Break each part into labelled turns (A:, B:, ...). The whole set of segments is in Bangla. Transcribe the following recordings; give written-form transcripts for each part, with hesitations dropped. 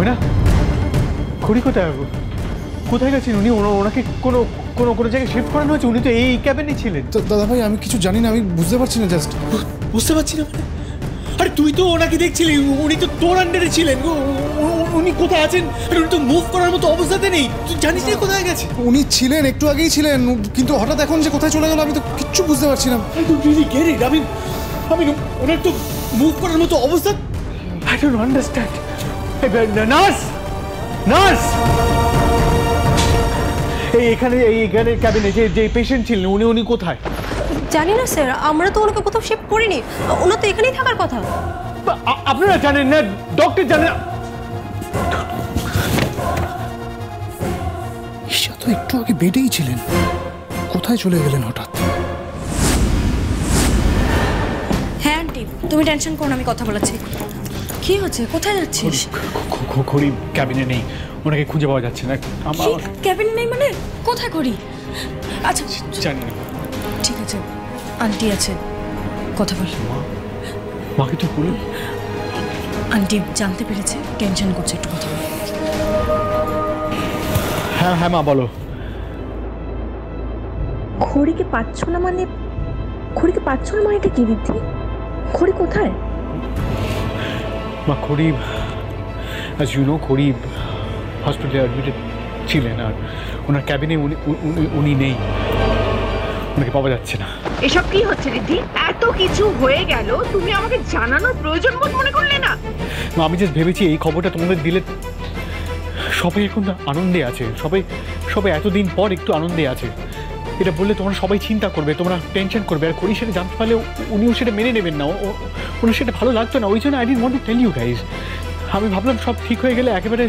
A: ময়না, খড়ি কোথায় কোথায় গেছেন উনি? ওনাকে কোনো কোনো কোনো জায়গায় শিফট করানো হয়েছে? উনি তো এই ক্যাবিনে ছিলেন।
B: দাদা ভাই আমি কিছু জানি না, আমি বুঝতে পারছি না। জাস্ট
A: বুঝতে পারছি না মানে? আরে তুই তো ওনাকে দেখছিলি, উনি তো তোর আন্ডারে ছিলেন। উনি কোথায় আছেন? আরে উনি তো মুভ করার মতো অবস্থাতে নেই। তুই জানিস না কোথায় গেছে?
B: উনি ছিলেন, একটু আগেই ছিলেন, কিন্তু হঠাৎ এখন যে কোথায় চলে গেল আমি তো কিচ্ছু বুঝতে পারছি না।
A: আমি ওনার তো মুভ করার মতো অবস্থা। I don't understand. Nurse, nurse, এইখানে ক্যাবিনে যে পেশেন্ট ছিলেন উনি কোথায়?
C: জানি না স্যার, আমরা তো ওনাকে কোথাও শিফট করিনি। ওনার তো এখানেই থাকার কথা।
A: আপনারা জানেন না, ডক্টর জানেন না?
B: ঈশা তো একটু আগে বেডেই ছিলেন, কোথায় চলে গেলেন হঠাৎ?
C: হ্যাঁ আন্টি, তুমি টেনশন করো না, আমি কথা বলাচ্ছি। কি হচ্ছে? কোথায় যাচ্ছিস?
A: খড়ি ক্যাবিনে নেই, ওনাকে খুঁজে পাওয়া যাচ্ছে না।
C: ক্যাবিনে নেই মানে কোথায় করি? আচ্ছা
A: জানি না।
C: ঠিক আছে, আন্টি আছে, কথা বল।
A: মাকে তো বলো।
C: আন্টি জানতে পেরেছে, টেনশন করছে, একটু কথা বল।
A: হ্যাঁ হ্যাঁ মা বলো।
D: খড়িকে পাচ্ছ না মানে? খড়িকে পাচ্ছ না মানে এটা কি রিদ্ধি? খড়ি কোথায়?
A: মা খড়ি, as you know, খড়ি হসপিটালে অ্যাডমিটেড ছিলেন, আর ওনার ক্যাবিনে উনি নেই, ওনাকে পাওয়া যাচ্ছে না।
D: এসব কি হচ্ছে রিদ্ধি? এত কিছু হয়ে গেল, তুমি আমাকে জানানোর প্রয়োজন বোধ মনে করলে না?
A: আমি জাস্ট ভেবেছি এই খবরটা তোমাদের দিলে সবাই এখন আনন্দে আছে, সবাই এতদিন পর একটু আনন্দে আছে। এটা বললে তোমরা সবাই চিন্তা করবে, তোমরা টেনশন করবে, আর খড়ি সেটা জানতে পারলে উনিও সেটা মেনে নেবেন না, ওনার সেটা ভালো লাগতো না। ওই জন্য I didn't want to tell you guys. আমি ভাবলাম সব ঠিক হয়ে গেলে, একেবারে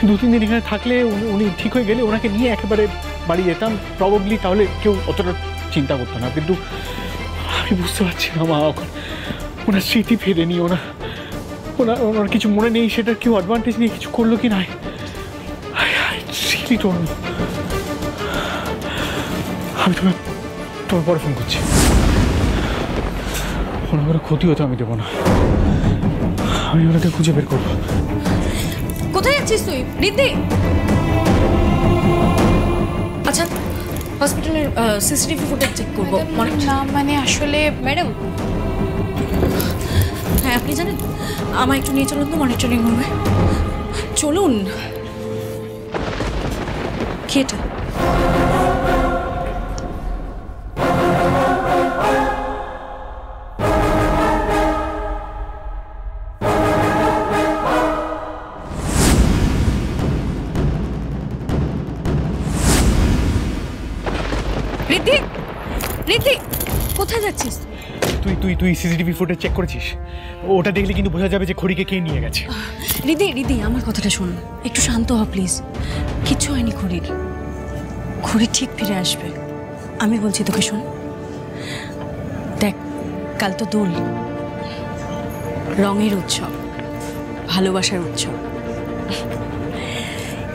A: 2-3 দিন এখানে থাকলে, উনি ঠিক হয়ে গেলে ওনাকে নিয়ে একেবারে বাড়ি যেতাম প্রবাবলি, তাহলে কেউ অতটা চিন্তা করতো না। কিন্তু আমি বুঝতে পারছি না মা, ওনার স্মৃতি ফেরেনি, ওনার কিছু মনে নেই, সেটার কেউ অ্যাডভান্টেজ নিয়ে কিছু করলো কি না। আমি তোমার পরে ফোন করছি। ওনার ক্ষতি হতো আমি দেবো না, আমি ওনাকে খুঁজে বের করবো।
C: কোথায় যাচ্ছিস তুই রিদ্ধি? আচ্ছা হসপিটালের সিসিটিভি ফুটেজ চেক করবো।
E: না মানে আসলে
C: ম্যাডাম, হ্যাঁ আপনি জানেন, আমার একটু নিয়ে চলুন তো মনিটরিং রুমে। চলুন। কি এটা? রিদ্ধি, রিদ্ধি কোথায় যাচ্ছিস?
A: তুই সিসিটিভি ফুটেজ চেক করেছিস? ওটা দেখলে কিন্তু বোঝা যাবে যে খড়িকে কে নিয়ে গেছে।
C: রিদ্ধি আমার কথাটা শোন, একটু শান্ত হ প্লিজ। কিচ্ছু হয়নি খড়ির, খড়ি ঠিক ফিরে আসবে। আমি বলছি তোকে, শোন দেখ, কাল তো দোল, রঙের উৎসব, ভালোবাসার উৎসব।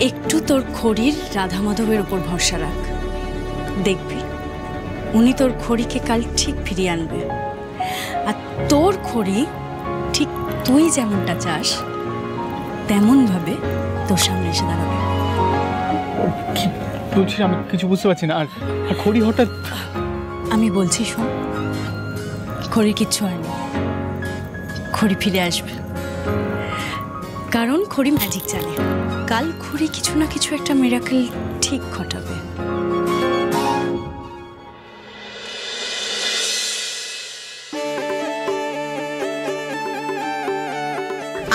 C: একটু তোর খড়ির রাধা মাধবের উপর ভরসা রাখ, দেখবি উনি তোর খড়িকে কাল ঠিক ফিরিয়ে আনবে। আর তোর খড়ি ঠিক তুই যেমনটা চাস তেমন ভাবে তোর সামনে এসে দাঁড়াবে।
A: কি বলছিস? আমি কিছু বুঝতে পারছি না। আর খড়ি হঠাৎ?
C: আমি বলছি শোন, খড়ির কিচ্ছু হয়নি, খড়ি ফিরে আসবে, কারণ খড়ি ম্যাজিক জানে। কাল খড়ি কিছু না কিছু একটা মিরাকেল ঠিক ঘটাবে।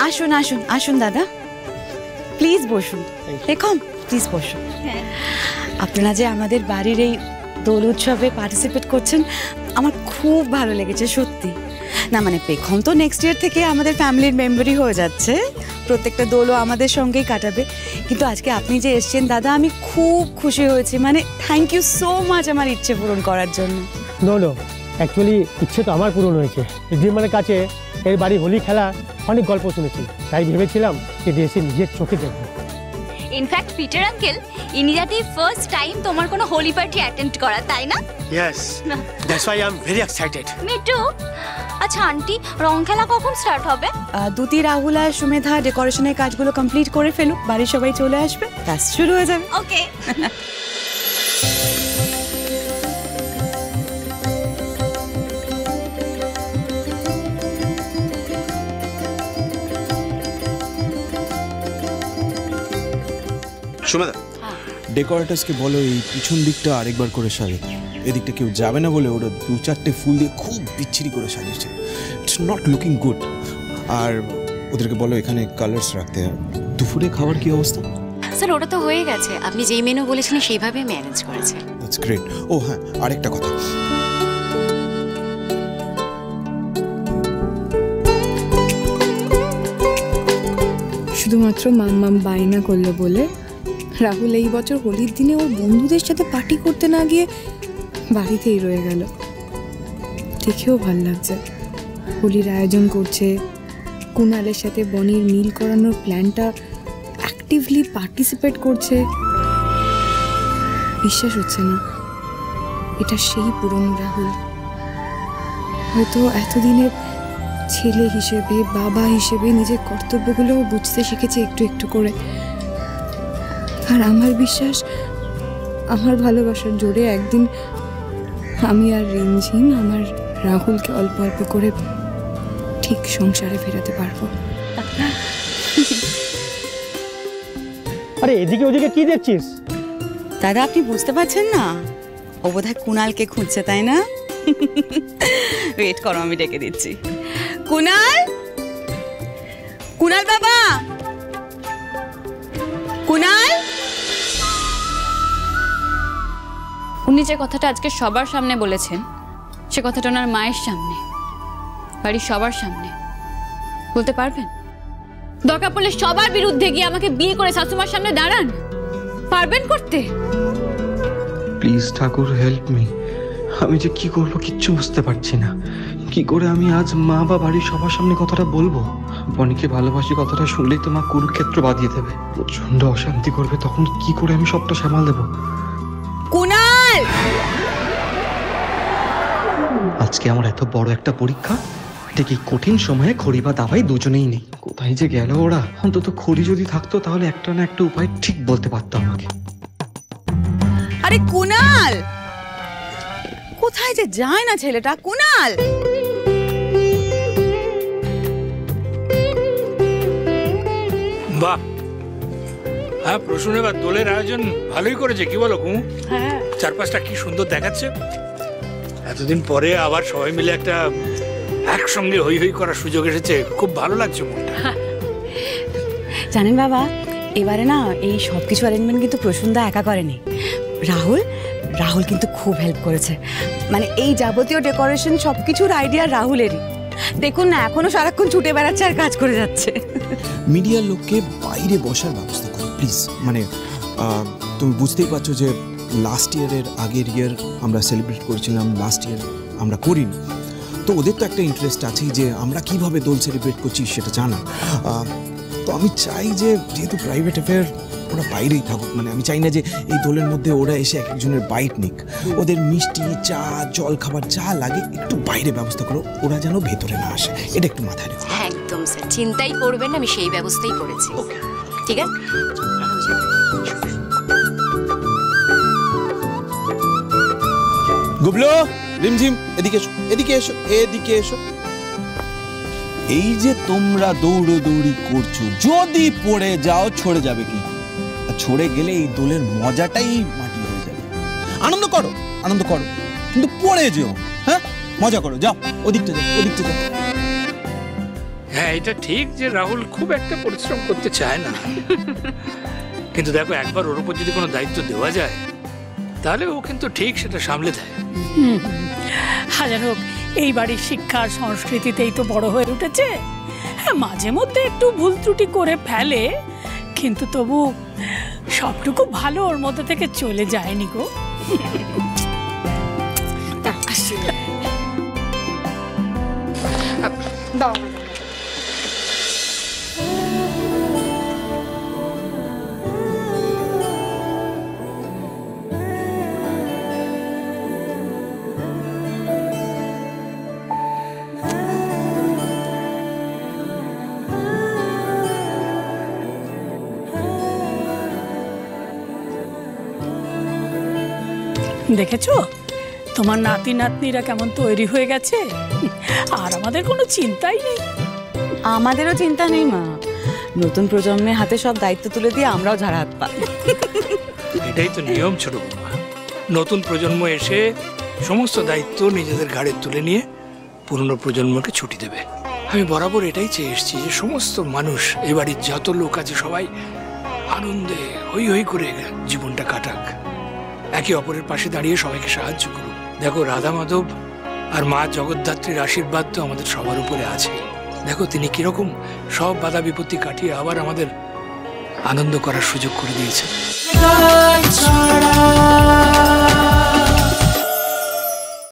E: আসুন আসুন আসুন দাদা, প্লিজ বসুন। দেখুন প্লিজ বসুন। আপনারা যে আমাদের বাড়ির এই দোল উৎসবে পার্টিসিপেট করছেন, আমার খুব ভালো লেগেছে সত্যি। না মানে পেখম তো নেক্সট ইয়ার থেকে আমাদের ফ্যামিলির মেম্বারই হয়ে যাচ্ছে, প্রত্যেকটা দোলও আমাদের সঙ্গেই কাটাবে। কিন্তু আজকে আপনি যে এসছেন দাদা, আমি খুব খুশি হয়েছি। মানে থ্যাংক ইউ সো মাচ আমার ইচ্ছে পূরণ করার জন্য।
F: নো অ্যাকচুয়ালি ইচ্ছে তো আমার পূরণ হয়েছে। রিদ্ধিমার কাছে এর বাড়ি হোলি খেলা অনেক গল্প শুনেছি, তাই ভেবেছিলাম যে এসে নিজের চোখে দেখব।
G: ইনফ্যাক্ট পিটার আঙ্কেল, ইনিয়াটি ফার্স্ট টাইম তোমার কোনো হোলি পার্টি অ্যাটেন্ড করা, তাই না?
H: Yes, that's why I'm very excited.
G: Me too. আচ্ছা আন্টি, রং খেলা কখন স্টার্ট হবে?
E: দুতি, রাহুল আর সুমেধা ডেকোরেশনের কাজগুলো কমপ্লিট করে ফেলুক, বাড়ির সবাই চলে আসবে, ব্যাস শুরু হয়ে যাবে।
G: ওকে।
H: সুমেধা, ডেকোরেটার্সকে বলো এই পিছন দিকটা আরেকবার করে সাজাতে। এদিকটা কেউ যাবে না বলে ওরা 2-4টে ফুল দিয়ে খুব বিচ্ছিরি করে সাজিয়েছে। It's not looking good. আর ওদেরকে বলো এখানে কালার্স রাখতে। দুপুরে খাবার কি অবস্থা?
I: স্যার ওটা তো হয়ে গেছে, আপনি যেই মেনু বলেছিলেন সেইভাবে আমি অ্যারেঞ্জ করেছি।
H: That's great. ও হ্যাঁ, আরেকটা কথা,
J: শুধুমাত্র মাম্মাম বায়না করলো বলে রাহুল এই বছর হোলির দিনে ওর বন্ধুদের সাথে পার্টি করতে না গিয়ে বাড়িতেই রয়ে গেল। দেখেও ভাল লাগছে, হোলির আয়োজন করছে, কুণালের সাথে বনির মিল করানোর প্ল্যানটা অ্যাক্টিভলি পার্টিসিপেট করছে। বিশ্বাস হচ্ছে না এটা সেই পুরনো রাহুল। হয়তো এতদিনে ছেলে হিসেবে, বাবা হিসেবে নিজের কর্তব্যগুলোও বুঝতে শিখেছে একটু একটু করে। আর আমার বিশ্বাস আমার ভালোবাসার জোরে একদিন আমি আর রিমঝিম আমার রাহুলকে অল্প অল্প করে ঠিক সংসারে ফেরাতে পারবো।
F: আরে এদিকে ওদিকে কি দেখছিস?
E: দাদা আপনি বুঝতে পারছেন না, ও বোধহয় কুণালকে খুঁজছে, তাই না? ওয়েট করো, আমি ডেকে দিচ্ছি। কুণাল, কুণাল বাবা, কুণাল।
G: উনি যে কথাটা আজকে সবার সামনে বলেছেন, সে কথাটা ওনার মায়ের সামনে, বাড়ির সবার সামনে বলতে পারবেন? দরকার পড়লে সবার বিরুদ্ধে গিয়ে আমাকে বিয়ে করে শাশুমার সামনে দাঁড়ান, পারবেন করতে?
K: প্লিজ ঠাকুর হেল্প মি। আমি যে কি করবো কিচ্ছু বুঝতে পারছি না। কি করে আমি আজ মা বা বাড়ির সবার সামনে কথাটা বলবো? বনিকে ভালোবাসি কথাটা শুনলেই তো মা কুরুক্ষেত্র বাঁধিয়ে দেবে, প্রচন্ড অশান্তি করবে। তখন কি করে আমি সবটা সামাল দেবো?
E: কুণাল,
K: আজকে আমার এত বড় একটা পরীক্ষা, ঠিক এই কঠিন সময়ে খড়ি বা দাবাই দুজনেই নেই। কোথায় যে গেল ওরা? অন্তত খড়ি যদি থাকতো তাহলে একটা না একটা উপায় ঠিক বলতে পারতো আমাকে।
E: আরে কুণাল, কোথায় যে যায় না ছেলেটা? কুণাল,
L: বাহ, হ্যাঁ প্রসূন এবার দোলের আয়োজন ভালোই করেছে, কি বলো কুমু?
C: হ্যাঁ,
L: চারপাশটা কি সুন্দর দেখাচ্ছে। এতদিন পরে আবার সবাই মিলে একটা একসঙ্গে হই হই করার সুযোগ এসেছে, খুব ভালো লাগছে মনটা।
E: জানেন বাবা, এবারে না এই সব কিছু অ্যারেঞ্জমেন্ট কিন্তু প্রসূনদা একা করেনি, রাহুল রাহুল কিন্তু খুব হেল্প করেছে। মানে এই যাবতীয় ডেকোরেশন সবকিছুর আইডিয়া রাহুলেরই। দেখুন না, এখনো সারাক্ষণ ছুটে বেড়াচ্ছে আর কাজ করে যাচ্ছে।
H: মিডিয়ার লোককে বাইরে বসার ব্যবস্থা করো প্লিজ। মানে তুমি বুঝতেই পারছো যে লাস্ট ইয়ারের আগের ইয়ার আমরা সেলিব্রেট করেছিলাম, লাস্ট ইয়ার আমরা করিনি। তো ওদের তো একটা ইন্টারেস্ট আছেই যে আমরা কিভাবে দোল সেলিব্রেট করছি সেটা জানা। তো আমি চাই যে যেহেতু প্রাইভেট অ্যাফেয়ার, ওরা বাইরেই থাকুক। মানে আমি চাই না যে এই দোলের মধ্যে ওরা এসে এক একজনের বাইট নিক। ওদের মিষ্টি, চা, জল খাবার যা লাগে একটু বাইরে ব্যবস্থা করো, ওরা যেন ভেতরে না আসে, এটা একটু মাথায় রেখো।
I: একদম স্যার, চিন্তাই করবেন না, আমি সেই ব্যবস্থাই করেছি। ঠিক আছে।
H: গুবলো, রিমঝিম, এদিকে এসো, এদিকে এসো, এদিকে এসো। এই যে তোমরা দৌড়োদৌড়ি করছো, যদি পড়ে যাও ছড়ে যাবে কি? ছড়ে গেলে এই দোলের মজাটাই মাটি হয়ে যাবে। আনন্দ করো, আনন্দ করো, কিন্তু পড়ে যেও। হ্যাঁ, মজা করো, যাও ওদিকটা যাও, ওদিকটা যাও।
L: হ্যাঁ, এটা ঠিক যে রাহুল খুব একটা পরিশ্রম করতে চায় না, কিন্তু দেখো একবার ওর উপর যদি কোনো দায়িত্ব দেওয়া যায় তাহলে ও কিন্তু ঠিক সেটা সামলে দেয়।
M: হাজার হোক এই বাড়ির শিক্ষা আর সংস্কৃতিতেই তো বড় হয়ে উঠেছে। হ্যাঁ, মাঝে মধ্যে একটু ভুল ত্রুটি করে ফেলে, কিন্তু তবু সবটুকু ভালো ওর মধ্যে থেকে চলে যায়নি গো। দেখেছো তোমার নাতি নাতনিরা কেমন তৈরি হয়ে গেছে, আর আমাদের কোনো চিন্তাই নেই।
E: আমাদেরও চিন্তা নেই মা, নতুন প্রজন্মের হাতে সব দায়িত্ব তুলে দিয়ে আমরাও ঝাড়া হাত পা।
L: এটাই তো নিয়ম ছোট বৌমা, নতুন প্রজন্ম এসে সমস্ত দায়িত্ব নিজেদের ঘাড়ে তুলে নিয়ে পুরনো প্রজন্মকে ছুটি দেবে। আমি বরাবর এটাই চেয়ে এসেছি যে সমস্ত মানুষ, এ বাড়ির যত লোক আছে সবাই আনন্দে হই হই করে জীবনটা কাটাক, একে অপরের পাশে দাঁড়িয়ে সবাইকে সাহায্য করুক। দেখো রাধা মাধব আর মা জগদ্ধাত্রীর আশীর্বাদ তো আমাদের সবার উপরে আছে। দেখো তিনি কিরকম সব বাধা বিপত্তি কাটিয়ে আবার আমাদের আনন্দ করার সুযোগ করে দিয়েছেন।